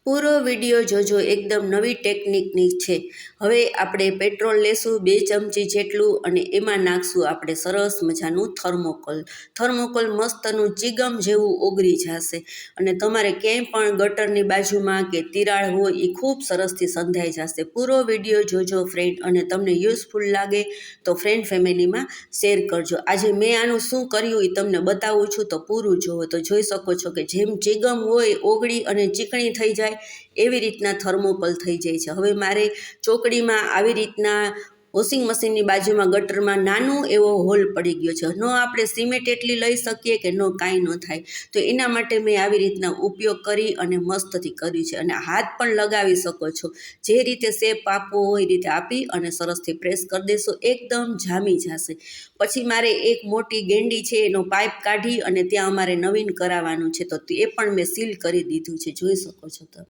પૂરો વિડીયો જોજો, એકદમ નવી ટેકનિકની છે। હવે આપણે પેટ્રોલ લેશું 2 ચમચી જેટલું અને એમાં નાખશું આપણે સરસ મજાનું થર્મોકોલ। થર્મોકોલ મસ્તનું ચીગમ જેવું ઓગળી જશે અને તમારે ક્યાંય પણ ગટરની બાજુમાં કે તિરાડ હોય એ ખૂબ સરસથી સંધાઈ જશે। પૂરો વિડીયો જોજો ફ્રેન્ડ, અને તમને યુઝફુલ લાગે તો ફ્રેન્ડ ફેમિલીમાં શેર કરજો। આજે મેં આનું શું કર્યું એ તમને બતાવું છું, તો પૂરું જોવો તો જોઈ શકો છો કે જેમ ચીગમ હોય ઓગળી અને ચીકણી થઈ જાય એવી રીતના થર્મોકોલ થઈ જાય છે। હવે મારે ચોકડીમાં આવી રીતના વોશિંગ મશીનની બાજુમાં ગટરમાં નાનું એવો હોલ પડી ગયો છે। ન આપણે સિમેન્ટ એટલી લઈ શકીએ કે ન કાંઈ ન થાય, તો એના માટે મેં આવી રીતના ઉપયોગ કરી અને મસ્તથી કર્યું છે। અને હાથ પણ લગાવી શકો છો, જે રીતે શેપ આપવો હોય એ રીતે આપી અને સરસથી પ્રેસ કરી દેશો, એકદમ જામી જશે। પછી મારે એક મોટી ગેંડી છે એનો પાઇપ કાઢી અને ત્યાં અમારે નવીન કરાવવાનું છે, તો એ પણ મેં સીલ કરી દીધું છે, જોઈ શકો છો તમે।